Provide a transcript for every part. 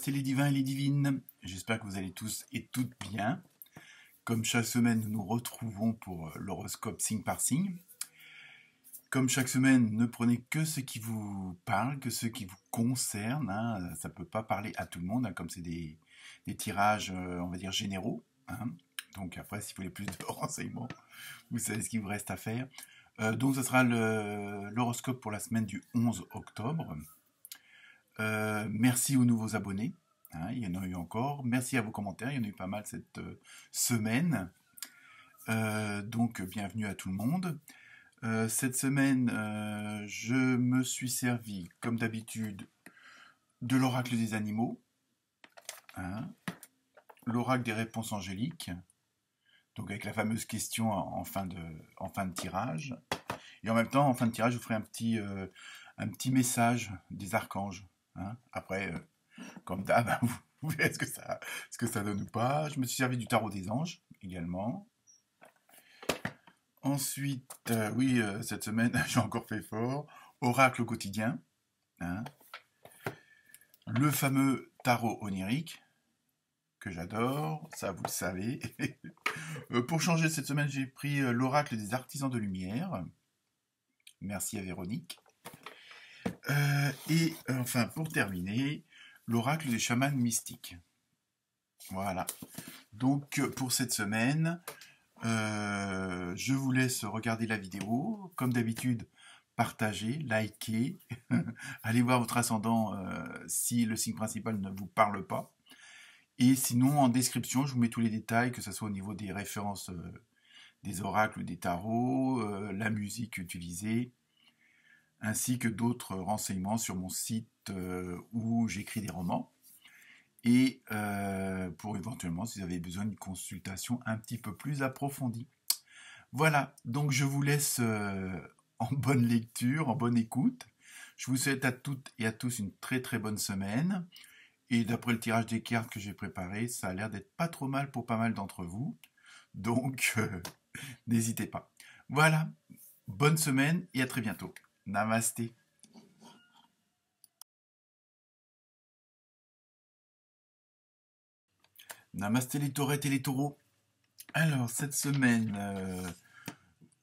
Namasté les divins et les divines, j'espère que vous allez tous et toutes bien. Comme chaque semaine, nous nous retrouvons pour l'horoscope signe par signe. Comme chaque semaine, ne prenez que ce qui vous parle, que ce qui vous concerne. Ça ne peut pas parler à tout le monde, comme c'est des tirages, on va dire, généraux. Donc après, si vous voulez plus de renseignements, vous savez ce qu'il vous reste à faire. Donc ce sera l'horoscope pour la semaine du 11 octobre. Merci aux nouveaux abonnés, il y en a eu encore. Merci à vos commentaires, il y en a eu pas mal cette semaine. Donc bienvenue à tout le monde. Cette semaine, je me suis servi, comme d'habitude, de l'oracle des animaux, l'oracle des réponses angéliques, donc avec la fameuse question en fin de tirage. Et en même temps, en fin de tirage, je vous ferai un petit message des archanges. Après, comme d'hab, vous verrez ce que ça donne ou pas. Je me suis servi du tarot des anges également. Ensuite, cette semaine, j'ai encore fait fort. Oracle au quotidien. Le fameux tarot onirique, que j'adore, ça vous le savez. Pour changer cette semaine, j'ai pris l'oracle des artisans de lumière. Merci à Véronique. Et enfin, pour terminer, l'oracle des chamans mystiques. Voilà. Donc, pour cette semaine, je vous laisse regarder la vidéo. Comme d'habitude, partagez, likez. Allez voir votre ascendant si le signe principal ne vous parle pas. Et sinon, en description, je vous mets tous les détails, que ce soit au niveau des références des oracles ou des tarots, la musique utilisée, ainsi que d'autres renseignements sur mon site où j'écris des romans. Et pour éventuellement, si vous avez besoin d'une consultation un petit peu plus approfondie. Voilà, donc je vous laisse en bonne lecture, en bonne écoute. Je vous souhaite à toutes et à tous une très très bonne semaine. Et d'après le tirage des cartes que j'ai préparé, ça a l'air d'être pas trop mal pour pas mal d'entre vous. Donc, n'hésitez pas. Voilà, bonne semaine et à très bientôt. Namasté. Namasté les taurettes et les taureaux. Alors, cette semaine,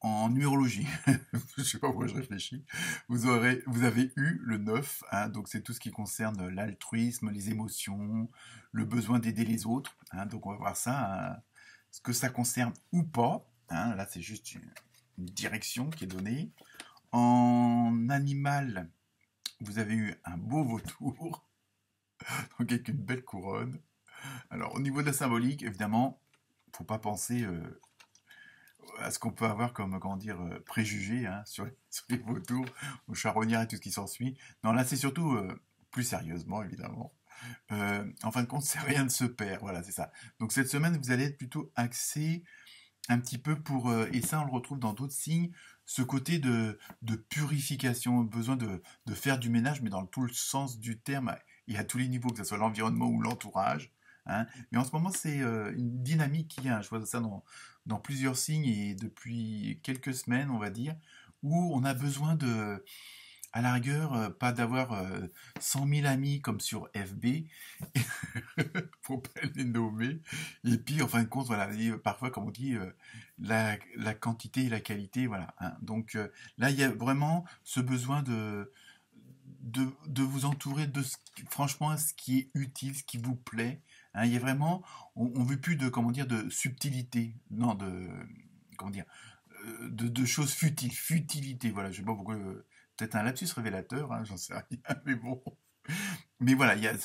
en numérologie, je ne sais pas pourquoi je réfléchis, vous avez eu le 9, donc c'est tout ce qui concerne l'altruisme, les émotions, le besoin d'aider les autres. Donc on va voir ça, ce que ça concerne ou pas. Là, c'est juste une direction qui est donnée. En animal, vous avez eu un beau vautour, donc avec une belle couronne. Alors, au niveau de la symbolique, évidemment, il ne faut pas penser à ce qu'on peut avoir comme, préjugés sur les vautours, aux charognards et tout ce qui s'ensuit. Non, là, c'est surtout, plus sérieusement, évidemment. En fin de compte, c'est rien ne se perd, voilà, c'est ça. Donc, cette semaine, vous allez être plutôt axé un petit peu pour, et ça, on le retrouve dans d'autres signes, ce côté de purification, besoin de faire du ménage, mais dans tout le sens du terme, et à tous les niveaux, que ce soit l'environnement ou l'entourage. Mais en ce moment, c'est une dynamique qui a, je vois ça dans plusieurs signes, et depuis quelques semaines, on va dire, où on a besoin de, à la rigueur, pas d'avoir 100 000 amis comme sur FB, faut pas les nommer, et puis en fin de compte, voilà, parfois, comme on dit, la quantité et la qualité, voilà. Donc là, il y a vraiment ce besoin de vous entourer de franchement ce qui est utile, ce qui vous plaît. Il y a vraiment, on veut plus de, de subtilité, non, de choses futiles, futilité, voilà, je sais pas pourquoi, peut-être un lapsus révélateur, j'en sais rien, mais bon. Mais voilà, il y a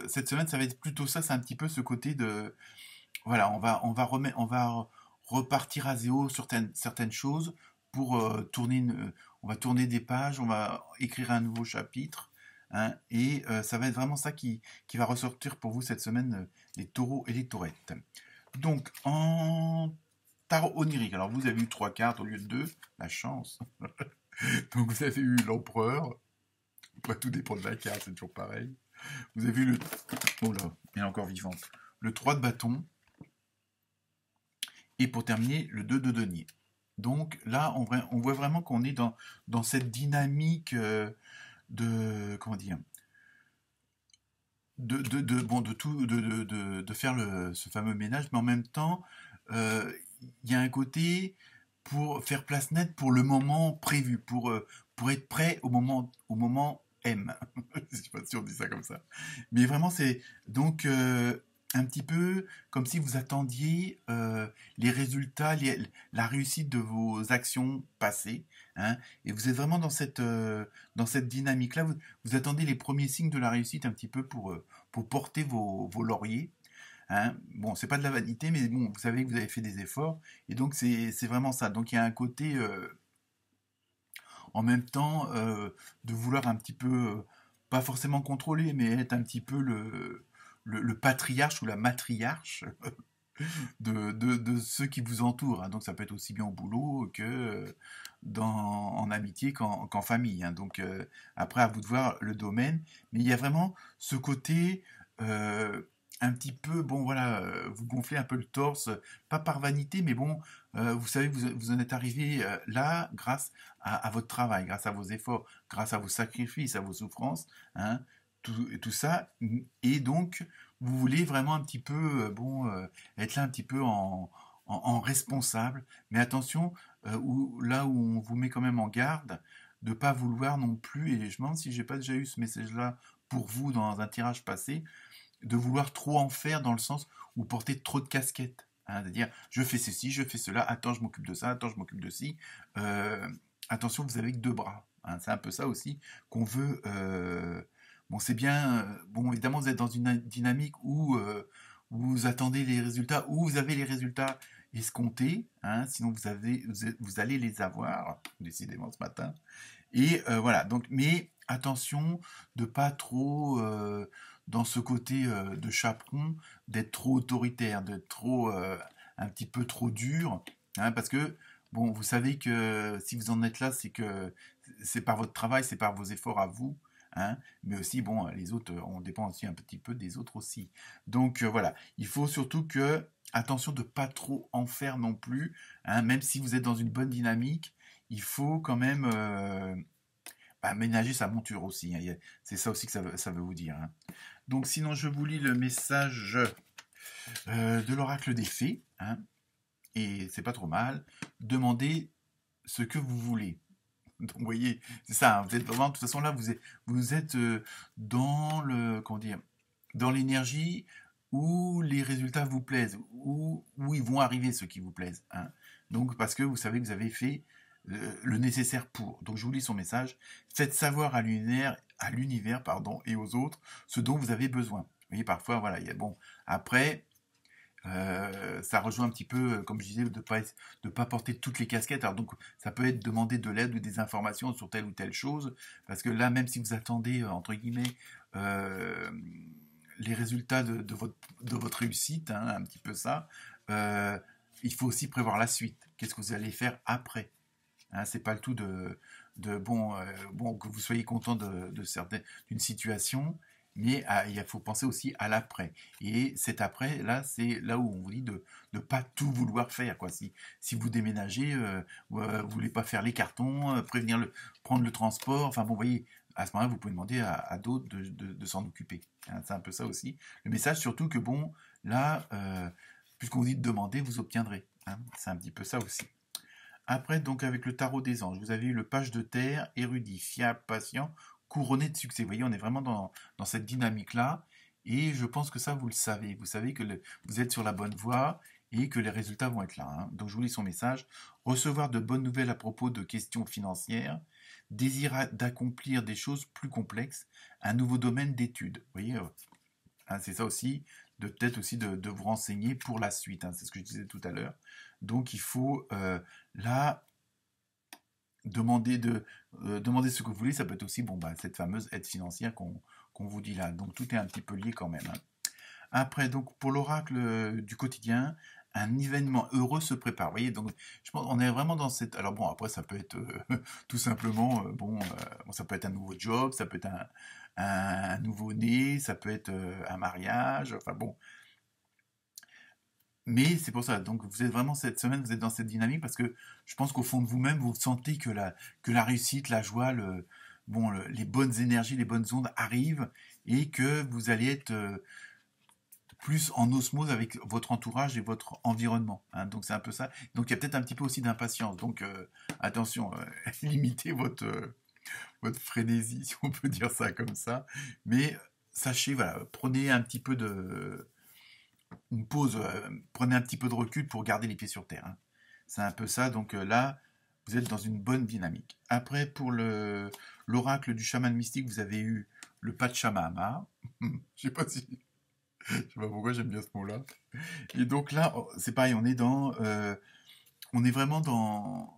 cette semaine, ça va être plutôt ça, c'est un petit peu ce côté de, voilà, on va repartir à zéro sur certaines choses pour on va tourner des pages, on va écrire un nouveau chapitre, et ça va être vraiment ça qui va ressortir pour vous cette semaine, les taureaux et les taurettes. Donc, en tarot onirique, alors vous avez eu 3 cartes au lieu de 2, la chance. Donc vous avez eu l'empereur, pas tout dépend de la carte, c'est toujours pareil. Vous avez eu oh là, elle est encore vivante, le 3 de bâton, et pour terminer, le 2 de denier. Donc là, on voit vraiment qu'on est dans cette dynamique de, bon, de faire ce fameux ménage, mais en même temps, euh, il y a un côté pour faire place nette pour le moment prévu, pour être prêt au moment M. Je sais pas si on dit ça comme ça. Mais vraiment, c'est donc un petit peu comme si vous attendiez les résultats, la réussite de vos actions passées. Hein, et vous êtes vraiment dans cette dynamique-là. Vous attendez les premiers signes de la réussite un petit peu pour porter vos lauriers. Hein. Bon, c'est pas de la vanité, mais bon, vous savez que vous avez fait des efforts. Et donc, c'est vraiment ça. Donc, il y a un côté en même temps de vouloir un petit peu, pas forcément contrôler, mais être un petit peu le patriarche ou la matriarche de ceux qui vous entourent. Hein. Donc ça peut être aussi bien au boulot que en amitié qu'en famille. Hein. Donc après, à vous de voir le domaine. Mais il y a vraiment ce côté euh, un petit peu, bon voilà, vous gonflez un peu le torse, pas par vanité, mais bon, vous savez, vous en êtes arrivé là grâce à votre travail, grâce à vos efforts, grâce à vos sacrifices, à vos souffrances, hein, tout ça. Et donc, vous voulez vraiment un petit peu, être là un petit peu en responsable. Mais attention, là où on vous met quand même en garde, de pas vouloir non plus, et je me demande si j'ai pas déjà eu ce message-là pour vous dans un tirage passé, de vouloir trop en faire dans le sens où porter trop de casquettes. Hein, de dire je fais ceci, je fais cela, attends je m'occupe de ça, attends je m'occupe de ci. Euh, Attention, vous avez que deux bras. Hein, c'est un peu ça aussi qu'on veut. Bon, c'est bien. Bon, évidemment, vous êtes dans une dynamique où vous attendez les résultats, où vous avez les résultats escomptés. Hein, sinon, vous allez les avoir, décidément ce matin. Et voilà. Donc, mais attention de pas trop dans ce côté de chaperon, d'être trop autoritaire, d'être trop un petit peu trop dur, hein, parce que bon, vous savez que si vous en êtes là, c'est que c'est par votre travail, c'est par vos efforts à vous. Hein, mais aussi, bon, les autres, on dépend aussi un petit peu des autres aussi. Donc voilà, il faut surtout que, attention de pas trop en faire non plus, hein, même si vous êtes dans une bonne dynamique, il faut quand même ménager sa monture aussi. Hein. C'est ça aussi que ça veut vous dire. Hein. Donc sinon, je vous lis le message de l'oracle des fées. Hein, et c'est pas trop mal. Demandez ce que vous voulez. Donc, vous voyez, c'est ça. Hein, vous êtes vraiment, de toute façon, là, vous êtes dans comment dire, dans l'énergie où les résultats vous plaisent, où ils vont arriver ceux qui vous plaisent. Hein. Donc, parce que vous savez que vous avez fait le nécessaire pour. Donc, je vous lis son message. Faites savoir à l'univers, pardon, et aux autres ce dont vous avez besoin. Vous voyez, parfois, voilà, bon, après, ça rejoint un petit peu, comme je disais, de pas porter toutes les casquettes. Alors donc, ça peut être demander de l'aide ou des informations sur telle ou telle chose, parce que là, même si vous attendez entre guillemets euh, les résultats de votre réussite, hein, un petit peu ça, euh, il faut aussi prévoir la suite. Qu'est-ce que vous allez faire après? Hein, c'est pas le tout bon que vous soyez content d'une situation, mais il faut penser aussi à l'après. Et cet après, là, c'est là où on vous dit de ne pas tout vouloir faire. Quoi. Si vous déménagez, vous voulez pas faire les cartons, prendre le transport, enfin bon, vous voyez, à ce moment-là, vous pouvez demander à d'autres de s'en occuper. Hein, c'est un peu ça aussi. Le message surtout que bon, là, puisqu'on vous dit de demander, vous obtiendrez. Hein, c'est un petit peu ça aussi. Après, donc, avec le tarot des anges, vous avez eu le page de terre, érudit, fiable, patient, couronné de succès. Vous voyez, on est vraiment dans cette dynamique-là. Et je pense que ça, vous le savez. Vous savez que vous êtes sur la bonne voie et que les résultats vont être là. Hein. Donc, je vous lis son message. Recevoir de bonnes nouvelles à propos de questions financières. Désir d'accomplir des choses plus complexes. Un nouveau domaine d'études. Vous voyez, hein, c'est ça aussi, peut-être aussi de vous renseigner pour la suite. Hein. C'est ce que je disais tout à l'heure. Donc, il faut là demander ce que vous voulez. Ça peut être aussi cette fameuse aide financière qu'on vous dit là. Donc tout est un petit peu lié quand même. Hein. Après, donc pour l'oracle du quotidien, un événement heureux se prépare. Vous voyez, donc je pense on est vraiment dans cette. Alors bon, après ça peut être tout simplement ça peut être un nouveau job, ça peut être un nouveau-né, ça peut être un mariage. Enfin bon, mais c'est pour ça, donc vous êtes vraiment cette semaine, vous êtes dans cette dynamique parce que je pense qu'au fond de vous-même, vous sentez que la réussite, la joie, les bonnes énergies, les bonnes ondes arrivent et que vous allez être plus en osmose avec votre entourage et votre environnement. Hein. Donc c'est un peu ça. Donc il y a peut-être un petit peu aussi d'impatience. Donc attention, limitez votre frénésie, si on peut dire ça comme ça. Mais sachez, voilà, prenez un petit peu de une pause, prenez un petit peu de recul pour garder les pieds sur terre. Hein. C'est un peu ça. Donc là, vous êtes dans une bonne dynamique. Après, pour l'oracle du chaman mystique, vous avez eu le Pachamama. Je sais pas si, je sais pas pourquoi j'aime bien ce mot-là. Et donc là, c'est pareil, on est vraiment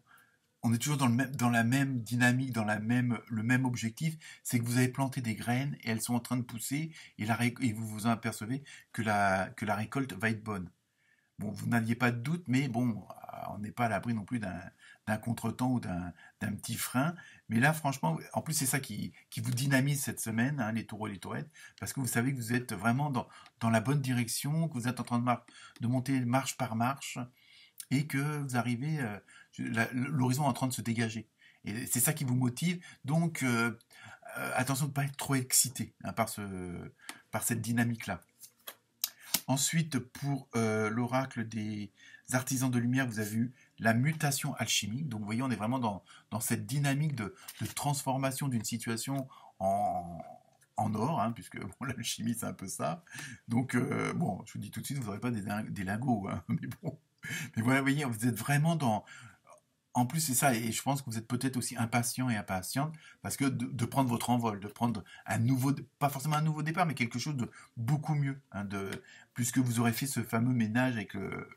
on est toujours dans la même dynamique, le même objectif, c'est que vous avez planté des graines et elles sont en train de pousser et vous vous en apercevez que que la récolte va être bonne. Bon, vous n'aviez pas de doute, mais bon, on n'est pas à l'abri non plus d'un contretemps ou d'un petit frein. Mais là, franchement, en plus, c'est ça qui vous dynamise cette semaine, hein, les taureaux et les taurettes, parce que vous savez que vous êtes vraiment dans la bonne direction, que vous êtes en train de monter marche par marche, et que vous arrivez, l'horizon est en train de se dégager. Et c'est ça qui vous motive. Donc, attention de ne pas être trop excité hein, par cette dynamique-là. Ensuite, pour l'oracle des artisans de lumière, vous avez eu la mutation alchimique. Donc, vous voyez, on est vraiment dans cette dynamique de transformation d'une situation en or, hein, puisque bon, l'alchimie, c'est un peu ça. Donc, bon, je vous dis tout de suite, vous n'aurez pas des lingots, hein, mais bon. Mais voilà, vous voyez, vous êtes vraiment dans... En plus, c'est ça, et je pense que vous êtes peut-être aussi impatient et impatiente, parce que de prendre votre envol, de prendre un nouveau, pas forcément un nouveau départ, mais quelque chose de beaucoup mieux, hein, puisque vous aurez fait ce fameux ménage avec le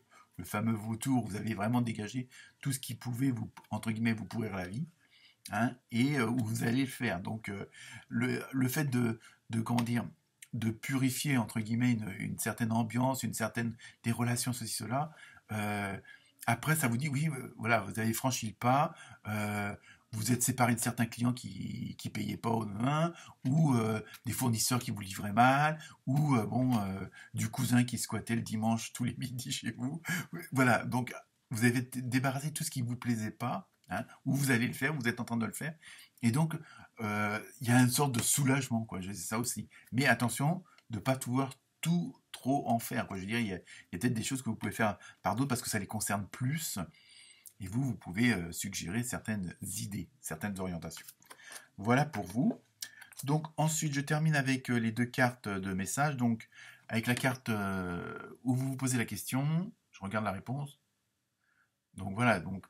fameux vautour, vous avez vraiment dégagé tout ce qui pouvait, entre guillemets, vous pourrir la vie, hein, et où vous allez le faire. Donc, le fait comment dire, de purifier, entre guillemets, une certaine ambiance, des relations, ceci, cela, euh, après, ça vous dit, oui, voilà, vous avez franchi le pas, vous êtes séparé de certains clients qui payaient pas au demain, ou des fournisseurs qui vous livraient mal, ou du cousin qui squattait le dimanche tous les midis chez vous. Voilà, donc vous avez débarrassé tout ce qui vous plaisait pas, hein, ou vous allez le faire, vous êtes en train de le faire, et donc il y a une sorte de soulagement, quoi. C'est ça aussi. Mais attention de pas tout trop en faire, quoi. Je veux dire, il y a peut-être des choses que vous pouvez faire par d'autres parce que ça les concerne plus. Et vous pouvez suggérer certaines idées, certaines orientations. Voilà pour vous. Donc ensuite, je termine avec les deux cartes de message. Donc avec la carte où vous vous posez la question, je regarde la réponse. Donc voilà, donc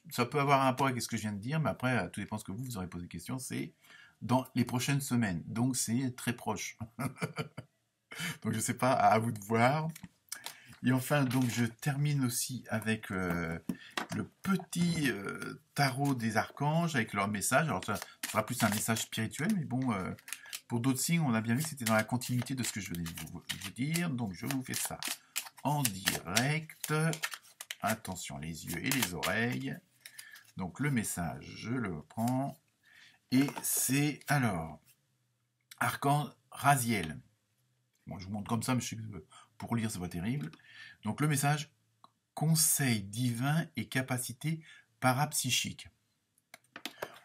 ça peut avoir un rapport avec ce que je viens de dire, mais après, tout dépend de ce que vous aurez posé la question. C'est dans les prochaines semaines. Donc c'est très proche. Donc je sais pas, à vous de voir. Et enfin, donc je termine aussi avec le petit tarot des archanges, avec leur message. Alors ça sera plus un message spirituel, mais bon, pour d'autres signes, on a bien vu que c'était dans la continuité de ce que je venais de vous dire. Donc je vous fais ça en direct. Attention, les yeux et les oreilles. Donc le message, je le prends. Et c'est alors, archange Raziel. Bon, je vous montre comme ça, mais je sais que pour lire, c'est pas terrible. Donc le message, conseil divin et capacité parapsychique.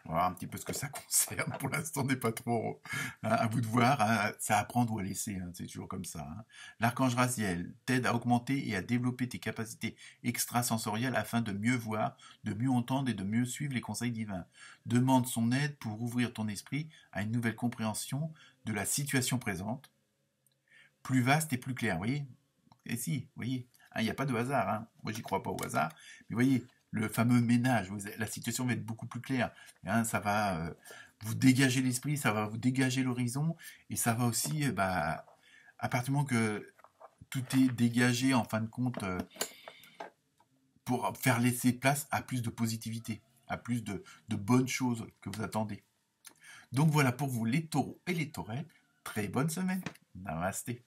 On va voir un petit peu ce que ça concerne. Pour l'instant, on n'est pas trop à vous de voir. Hein, c'est à prendre ou à laisser. Hein, c'est toujours comme ça. Hein. L'archange Raziel t'aide à augmenter et à développer tes capacités extrasensorielles afin de mieux voir, de mieux entendre et de mieux suivre les conseils divins. Demande son aide pour ouvrir ton esprit à une nouvelle compréhension de la situation présente, plus vaste et plus claire. Vous voyez? Et si, vous voyez, il n'y a pas de hasard. Hein. Moi, j'y crois pas au hasard. Mais vous voyez, le fameux ménage, la situation va être beaucoup plus claire. Hein, ça va vous dégager l'esprit, ça va vous dégager l'horizon, et ça va aussi, à partir du moment que tout est dégagé, en fin de compte, pour faire laisser place à plus de positivité, à plus de bonnes choses que vous attendez. Donc voilà pour vous les taureaux et les taurettes. Très bonne semaine. Namasté.